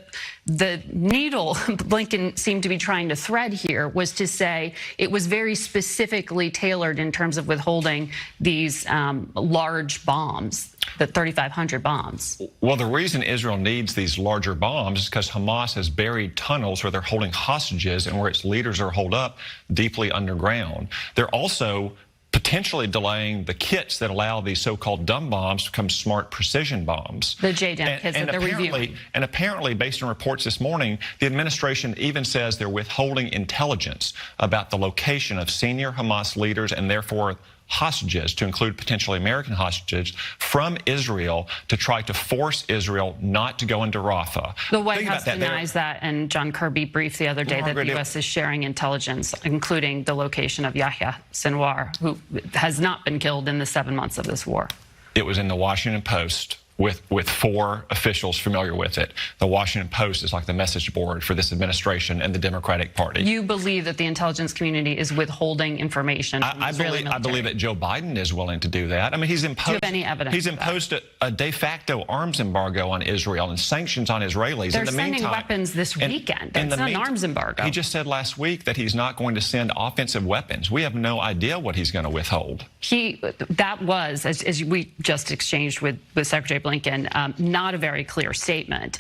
needle Blinken seemed to be trying to thread here was to say it was very specifically tailored in terms of withholding these large bombs, the 3,500 bombs. Well, the reason Israel needs these larger bombs is because Hamas has buried tunnels where they're holding hostages and where its leaders are holed up deeply underground. They're also potentially delaying the kits that allow these so-called dumb bombs to become smart precision bombs. The JDAM kits that they're reviewing. And apparently, based on reports this morning, the administration even says they're withholding intelligence about the location of senior Hamas leaders and therefore hostages, to include potentially American hostages, from Israel to try to force Israel not to go into Rafah. The White House denies that, and John Kirby briefed the other day that the U.S. is sharing intelligence, including the location of Yahya Sinwar, who has not been killed in the 7 months of this war. It was in the Washington Post with 4 officials familiar with it. The Washington Post is like the message board for this administration and the Democratic Party. You believe that the intelligence community is withholding information from the Israeli military? I believe that Joe Biden is willing to do that. I mean, he's imposed, do you have any evidence? He's imposed a de facto arms embargo on Israel and sanctions on Israelis. They're sending weapons this weekend. It's not an arms embargo. He just said last week that he's not going to send offensive weapons. We have no idea what he's going to withhold. That was, as we just exchanged with Secretary Blinken, not a very clear statement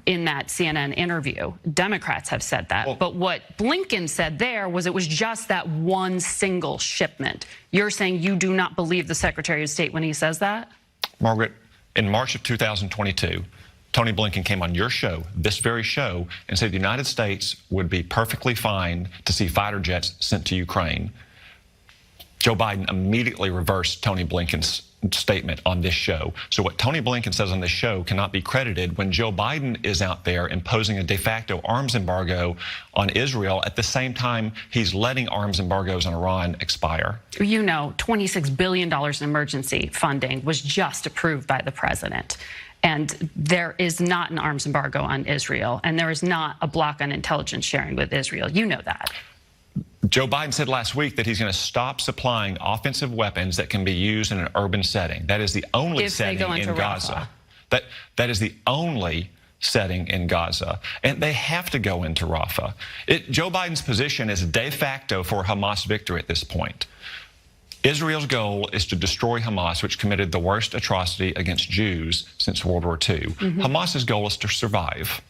in that CNN interview. Democrats have said that. But what Blinken said there was it was just that one single shipment. You're saying you do not believe the Secretary of State when he says that? Margaret, in March of 2022, Tony Blinken came on your show, this very show, and said the United States would be perfectly fine to see fighter jets sent to Ukraine. Joe Biden immediately reversed Tony Blinken's statement on this show. So what Tony Blinken says on this show cannot be credited when Joe Biden is out there imposing a de facto arms embargo on Israel at the same time he's letting arms embargoes on Iran expire. You know, $26 billion in emergency funding was just approved by the president. And there is not an arms embargo on Israel, and there is not a block on intelligence sharing with Israel. You know that. Joe Biden said last week that he's going to stop supplying offensive weapons that can be used in an urban setting. That is the only setting in Gaza. That is the only setting in Gaza. And they have to go into Rafah. Joe Biden's position is de facto for Hamas victory at this point. Israel's goal is to destroy Hamas, which committed the worst atrocity against Jews since World War II. Hamas's goal is to survive.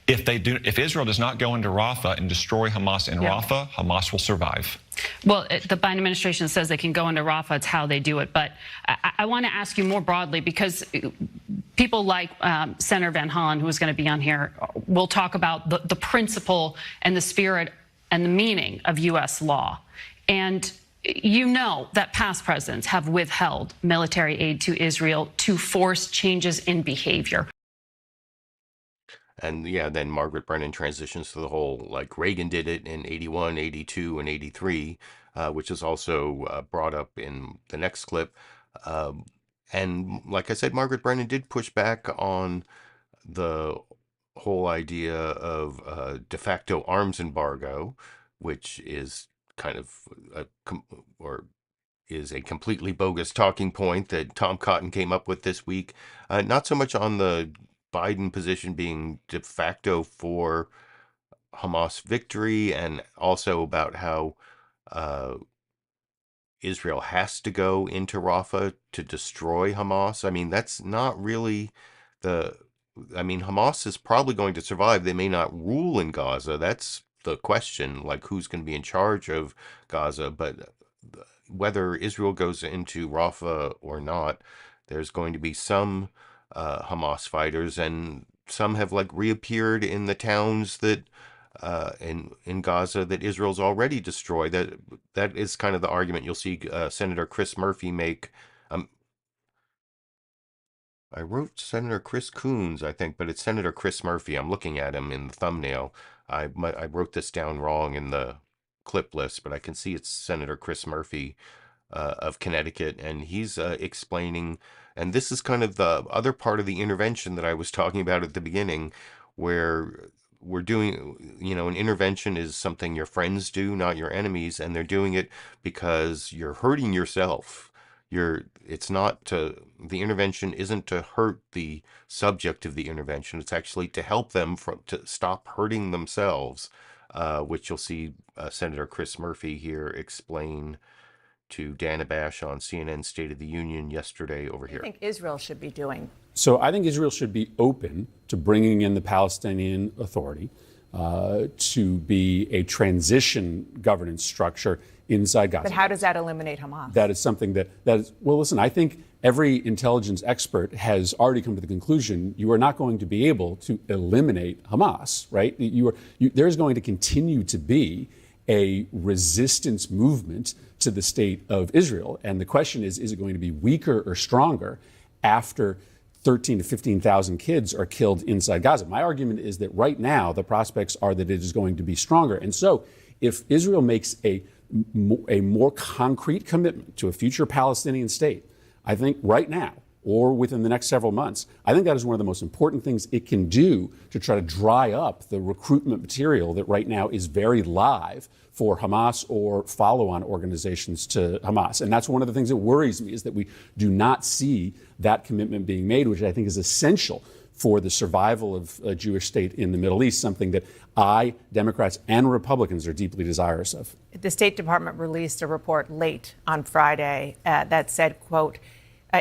If Israel does not go into Rafah and destroy Hamas in Rafah, Hamas will survive. Well, the Biden administration says they can go into Rafah. It's how they do it. But I want to ask you more broadly, because people like Senator Van Hollen, who is going to be on here, will talk about the principle and the spirit and the meaning of U.S. law. And you know that past presidents have withheld military aid to Israel to force changes in behavior. And yeah, then Margaret Brennan transitions to the whole, like Reagan did it in 81, 82, and 83, which is also brought up in the next clip. And like I said, Margaret Brennan did push back on the whole idea of de facto arms embargo, which is kind of is a completely bogus talking point that Tom Cotton came up with this week. Not so much on the Biden position being de facto for Hamas victory, and also about how Israel has to go into Rafah to destroy Hamas. I mean, that's not really Hamas is probably going to survive. They may not rule in Gaza. That's the question, like who's going to be in charge of Gaza. But whether Israel goes into Rafah or not, there's going to be some Hamas fighters, and some have like reappeared in the towns that in Gaza that Israel's already destroyed. That is kind of the argument you'll see Senator Chris Murphy make. I wrote Senator Chris Coons, I think, but it's Senator Chris Murphy. I'm looking at him in the thumbnail. I wrote this down wrong in the clip list, but I can see it's Senator Chris Murphy of Connecticut, and he's explaining, and this is kind of the other part of the intervention that I was talking about at the beginning, where we're doing, an intervention is something your friends do, not your enemies, and they're doing it because you're hurting yourself. The intervention isn't to hurt the subject of the intervention. It's actually to help them to stop hurting themselves, which you'll see Senator Chris Murphy here explain to Dana Bash on CNN State of the Union yesterday over here. What do you think Israel should be doing? So I think Israel should be open to bringing in the Palestinian Authority to be a transition governance structure inside Gaza. But how does that eliminate Hamas? That is something that is, well, listen, I think every intelligence expert has already come to the conclusion you are not going to be able to eliminate Hamas, right? There's going to continue to be a resistance movement to the state of Israel. And the question is it going to be weaker or stronger after 13 to 15,000 kids are killed inside Gaza? My argument is that right now the prospects are that it is going to be stronger. And so if Israel makes a more concrete commitment to a future Palestinian state, I think right now, or within the next several months, I think that is one of the most important things it can do to try to dry up the recruitment material that right now is very live for Hamas or follow-on organizations to Hamas. And that's one of the things that worries me, is that we do not see that commitment being made, which I think is essential for the survival of a Jewish state in the Middle East, something that Democrats and Republicans are deeply desirous of. The State Department released a report late on Friday that said, quote,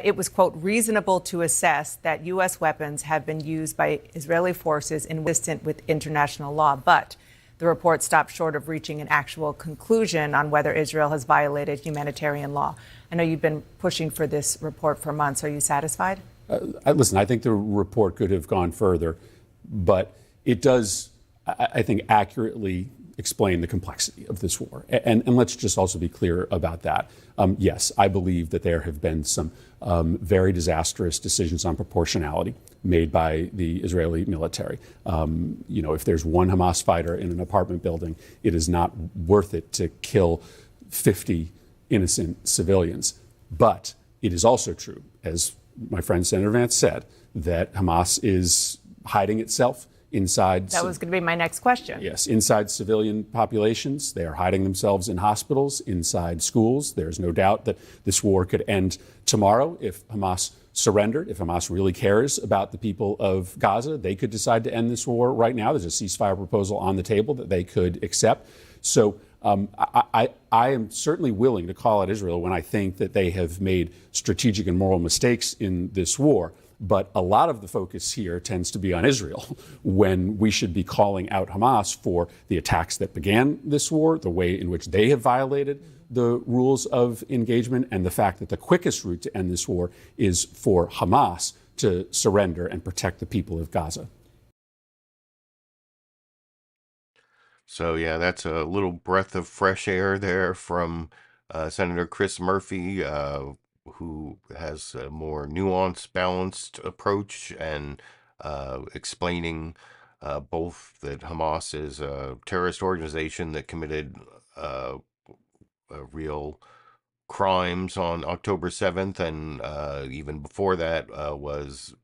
it was, quote, reasonable to assess that U.S. weapons have been used by Israeli forces inconsistent with international law. But the report stopped short of reaching an actual conclusion on whether Israel has violated humanitarian law. I know you've been pushing for this report for months. Are you satisfied? Listen, I think the report could have gone further, but it does, I think, accurately explain the complexity of this war. And let's just also be clear about that. Yes, I believe that there have been some very disastrous decisions on proportionality made by the Israeli military. If there's one Hamas fighter in an apartment building, it is not worth it to kill 50 innocent civilians. But it is also true, as my friend Senator Vance said, that Hamas is hiding itself inside. That was going to be my next question. Yes, inside civilian populations. They are hiding themselves in hospitals, inside schools. There's no doubt that this war could end tomorrow if Hamas surrendered. If Hamas really cares about the people of Gaza, they could decide to end this war right now. There's a ceasefire proposal on the table that they could accept. So I am certainly willing to call out Israel when I think that they have made strategic and moral mistakes in this war. But a lot of the focus here tends to be on Israel when we should be calling out Hamas for the attacks that began this war, the way in which they have violated the rules of engagement, and the fact that the quickest route to end this war is for Hamas to surrender and protect the people of Gaza. So, yeah, that's a little breath of fresh air there from Senator Chris Murphy, who has a more nuanced, balanced approach and explaining both that Hamas is a terrorist organization that committed real crimes on October 7th, and even before that was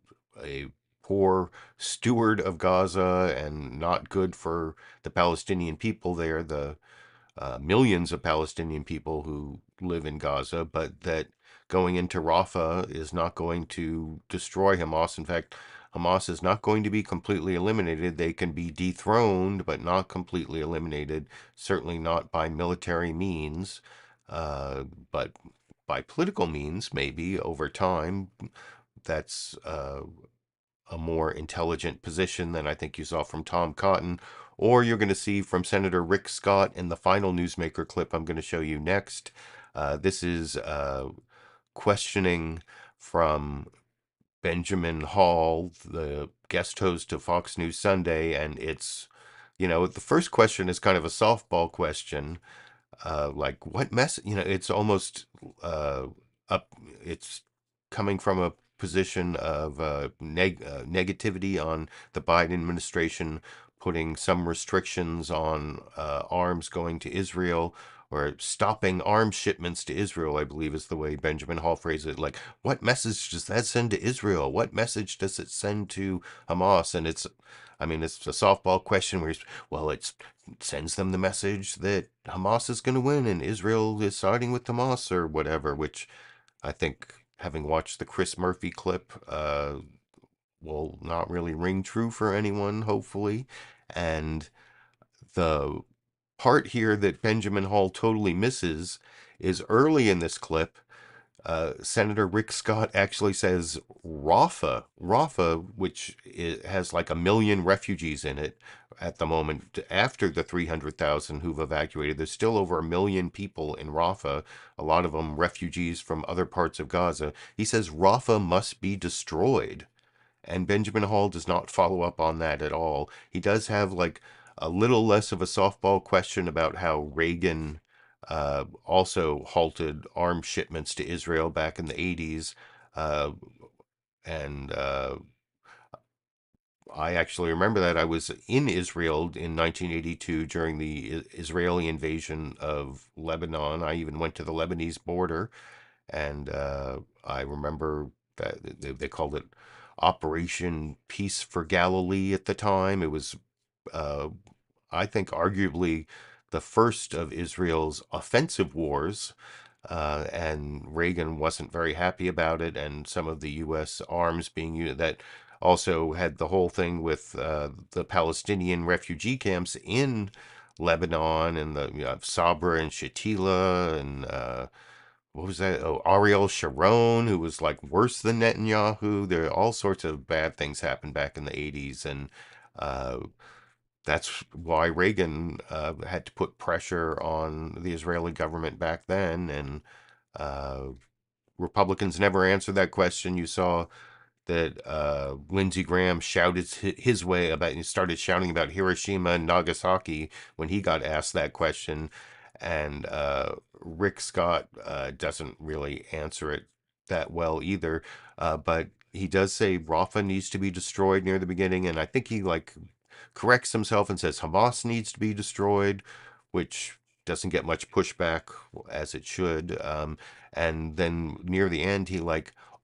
a poor steward of Gaza and not good for the Palestinian people there, the millions of Palestinian people who live in Gaza, but that going into Rafah is not going to destroy Hamas. In fact, Hamas is not going to be completely eliminated. They can be dethroned, but not completely eliminated, certainly not by military means. But by political means, maybe over time. That's a more intelligent position than I think you saw from Tom Cotton, or you're going to see from Senator Rick Scott in the final newsmaker clip I'm going to show you next. This is questioning from Benjamin Hall, the guest host of Fox News Sunday, and it's, the first question is kind of a softball question. Like what it's almost it's coming from a position of negativity on the Biden administration, putting some restrictions on arms going to Israel, or stopping arms shipments to Israel, I believe is the way Benjamin Hall phrased it. Like, what message does that send to Israel? What message does it send to Hamas? And it's a softball question where it sends them the message that Hamas is going to win and Israel is siding with Hamas or whatever, which I think, having watched the Chris Murphy clip, will not really ring true for anyone, hopefully. And the part here that Benjamin Hall totally misses is early in this clip, Senator Rick Scott actually says Rafah, which has like 1 million refugees in it at the moment. After the 300,000 who've evacuated, there's still over 1 million people in Rafah, a lot of them refugees from other parts of Gaza. He says Rafah must be destroyed. And Benjamin Hall does not follow up on that at all. He does have like a little less of a softball question about how Reagan also halted arms shipments to Israel back in the 80s. I actually remember that. I was in Israel in 1982 during the Israeli invasion of Lebanon. I even went to the Lebanese border, and I remember that they called it Operation Peace for Galilee at the time. It was, I think, arguably the first of Israel's offensive wars, and Reagan wasn't very happy about it, and some of the U.S. arms being used. That also had the whole thing with the Palestinian refugee camps in Lebanon, and the Sabra and Shatila, and what was that? Oh, Ariel Sharon, who was like worse than Netanyahu. There all sorts of bad things happened back in the 80s, and that's why Reagan had to put pressure on the Israeli government back then, and Republicans never answered that question. You saw that Lindsey Graham shouted his way about, and started shouting about Hiroshima and Nagasaki when he got asked that question, and Rick Scott doesn't really answer it that well either, but he does say Rafah needs to be destroyed near the beginning, and I think he corrects himself and says Hamas needs to be destroyed, which doesn't get much pushback as it should. And then near the end, he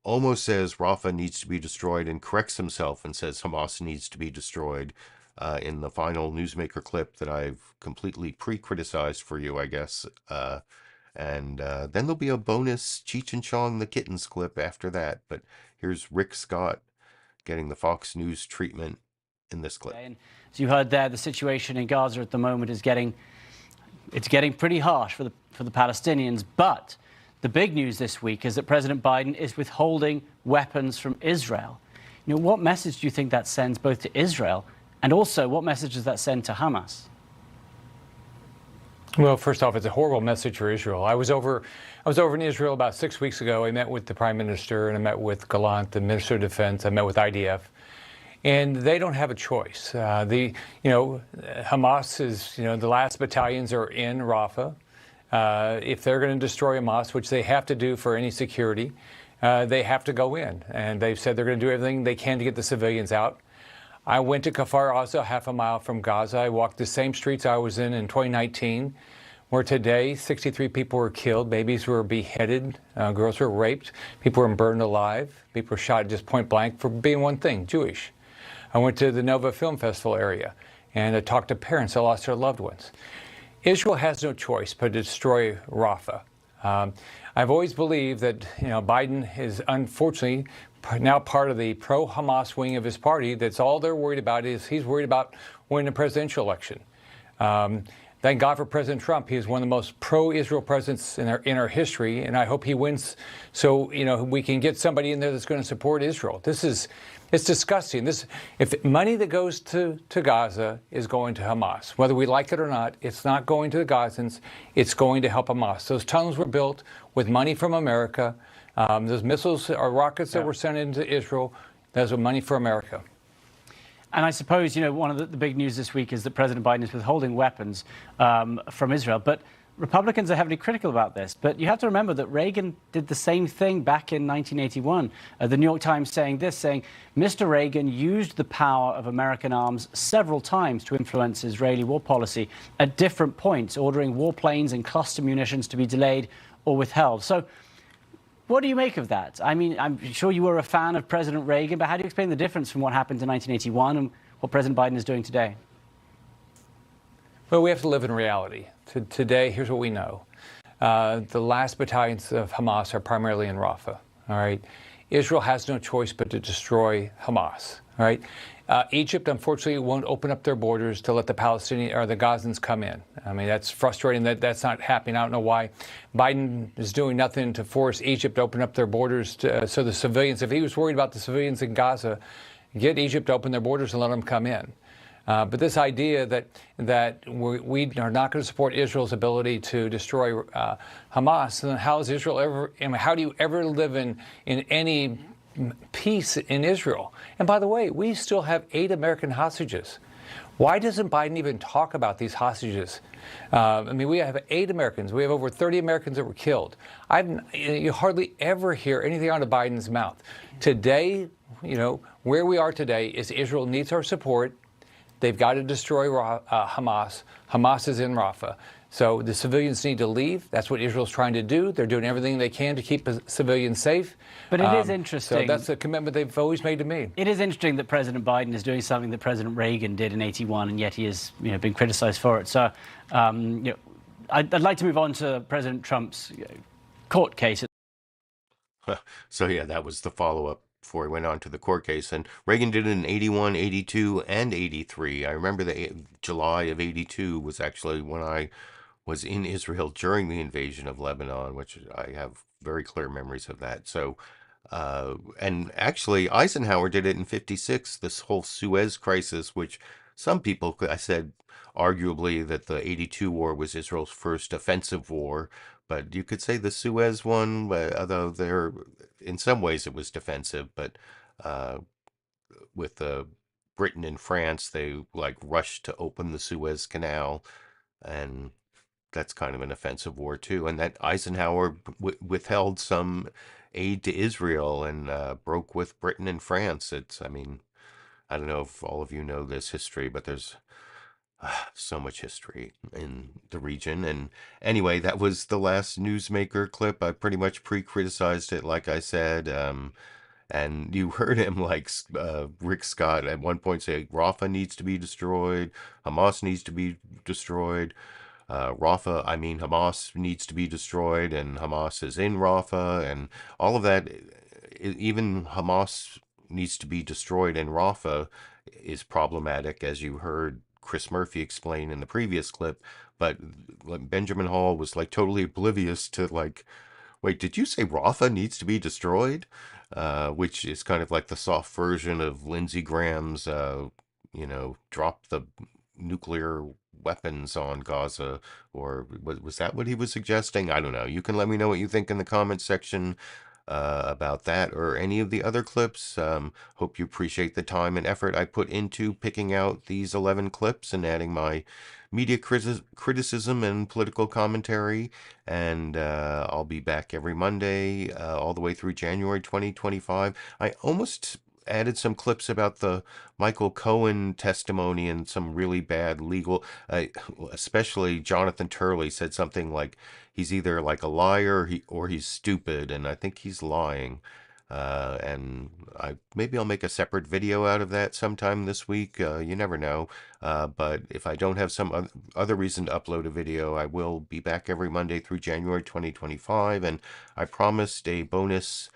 almost says Rafah needs to be destroyed and corrects himself and says Hamas needs to be destroyed in the final newsmaker clip that I've completely pre-criticized for you, I guess. And then there'll be a bonus Cheech and Chong the Kittens clip after that. But here's Rick Scott getting the Fox News treatment in this clip. As you heard there, the situation in Gaza at the moment is getting pretty harsh for the Palestinians, but the big news this week is that President Biden is withholding weapons from Israel. What message do you think that sends both to Israel, and also what message does that send to Hamas? Well, first off, it's a horrible message for Israel. I was over in Israel about 6 weeks ago. I met with the Prime Minister and I met with Gallant, the Minister of Defense. I met with IDF, and they don't have a choice. Hamas is, the last battalions are in Rafah. If they're going to destroy Hamas, which they have to do for any security, they have to go in. And they've said they're going to do everything they can to get the civilians out. I went to Kfar Aza, half a mile from Gaza. I walked the same streets I was in 2019, where today 63 people were killed, babies were beheaded, girls were raped, people were burned alive, people were shot just point blank for being one thing, Jewish. I went to the Nova Film Festival area and I talked to parents that lost their loved ones. Israel has no choice but to destroy Rafah. I've always believed that Biden is unfortunately now part of the pro-Hamas wing of his party. That's all they're worried about is he's worried about winning a presidential election. Thank God for President Trump. He is one of the most pro-Israel presidents in our history, and I hope he wins so we can get somebody in there that's going to support Israel. It's disgusting. If money that goes to Gaza is going to Hamas, whether we like it or not, it's not going to the Gazans. It's going to help Hamas. Those tunnels were built with money from America. Those missiles or rockets that were sent into Israel, those are money for America. And I suppose, one of the big news this week is that President Biden is withholding weapons from Israel. But Republicans are heavily critical about this. But you have to remember that Reagan did the same thing back in 1981. The New York Times saying, Mr. Reagan used the power of American arms several times to influence Israeli war policy at different points, ordering warplanes and cluster munitions to be delayed or withheld. So what do you make of that? I mean, I'm sure you were a fan of President Reagan, but how do you explain the difference from what happened in 1981 and what President Biden is doing today? Well, we have to live in reality. Today, here's what we know. The last battalions of Hamas are primarily in Rafah, all right? Israel has no choice but to destroy Hamas, all right? Egypt, unfortunately, won't open up their borders to let the Palestinians or the Gazans come in. I mean, that's frustrating that that's not happening. I don't know why Biden is doing nothing to force Egypt to open up their borders so the civilians, if he was worried about the civilians in Gaza, get Egypt to open their borders and let them come in. But this idea that we are not going to support Israel's ability to destroy Hamas, then how is Israel ever? I mean, how do you ever live in any peace in Israel? And by the way, we still have 8 American hostages. Why doesn't Biden even talk about these hostages? I mean, we have 8 Americans. We have over 30 Americans that were killed. You hardly ever hear anything out of Biden's mouth. Today, where we are today is Israel needs our support. They've got to destroy Hamas. Hamas is in Rafah. So the civilians need to leave. That's what Israel's trying to do. They're doing everything they can to keep civilians safe. But it is interesting. So that's the commitment they've always made to me. It is interesting that President Biden is doing something that President Reagan did in '81, and yet he has been criticized for it. So I'd like to move on to President Trump's court case. So, yeah, that was the follow-up before he went on to the court case. And Reagan did it in 81, 82, and 83. I remember July of 82 was actually when I was in Israel during the invasion of Lebanon, which I have very clear memories of that. So, and actually Eisenhower did it in 56, this whole Suez crisis, which some people, I said, arguably that the 82 war was Israel's first offensive war, but you could say the Suez one, although in some ways it was defensive, but with Britain and France, they rushed to open the Suez Canal, and that's kind of an offensive war too. And that Eisenhower withheld some aid to Israel and broke with Britain and France. I mean, I don't know if all of you know this history, but there's so much history in the region. And anyway, that was the last Newsmaker clip. I pretty much pre-criticized it, like I said. And you heard him, Rick Scott at one point say, Rafah needs to be destroyed. Hamas needs to be destroyed. Hamas needs to be destroyed, and Hamas is in Rafah, and all of that. Even Hamas needs to be destroyed in Rafah is problematic, as you heard Chris Murphy explain in the previous clip. But Benjamin Hall was totally oblivious to Wait, did you say Rafah needs to be destroyed? Which is kind of like the soft version of Lindsey Graham's, drop the nuclear weapons on Gaza, or was that what he was suggesting? I don't know. You can let me know what you think in the comments section about that or any of the other clips. Hope you appreciate the time and effort I put into picking out these 11 clips and adding my media criticism and political commentary. And I'll be back every Monday all the way through January 2025. I almost added some clips about the Michael Cohen testimony and some really bad legal, especially Jonathan Turley said something like he's either like a liar or he's stupid, and I think he's lying. And maybe I'll make a separate video out of that sometime this week. You never know. But if I don't have some other reason to upload a video, I will be back every Monday through January 2025. And I promised a bonus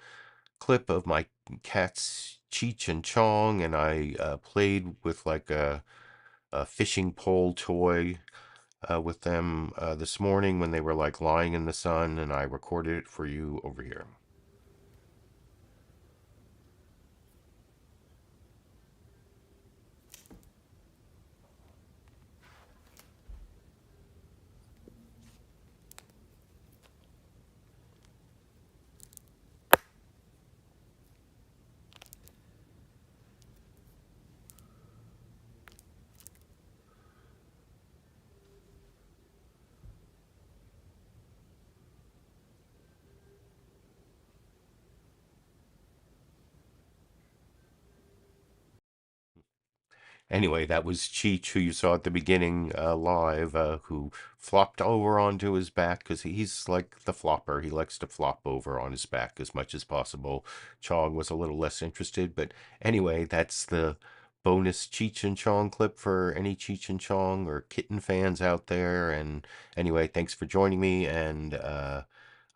clip of my cats Cheech and Chong, and I played with like a fishing pole toy with them this morning when they were like lying in the sun, and I recorded it for you over here. Anyway, that was Cheech, who you saw at the beginning live, who flopped over onto his back because he's like the flopper. He likes to flop over on his back as much as possible. Chong was a little less interested, but anyway, that's the bonus Cheech and Chong clip for any Cheech and Chong or kitten fans out there. And anyway, thanks for joining me, and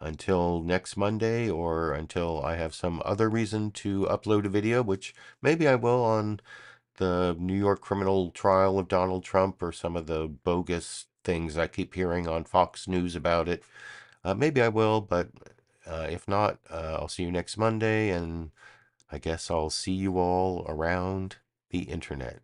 until next Monday, or until I have some other reason to upload a video, which maybe I will on the New York criminal trial of Donald Trump or some of the bogus things I keep hearing on Fox News about it. Maybe I will, but if not, I'll see you next Monday, and I guess I'll see you all around the internet.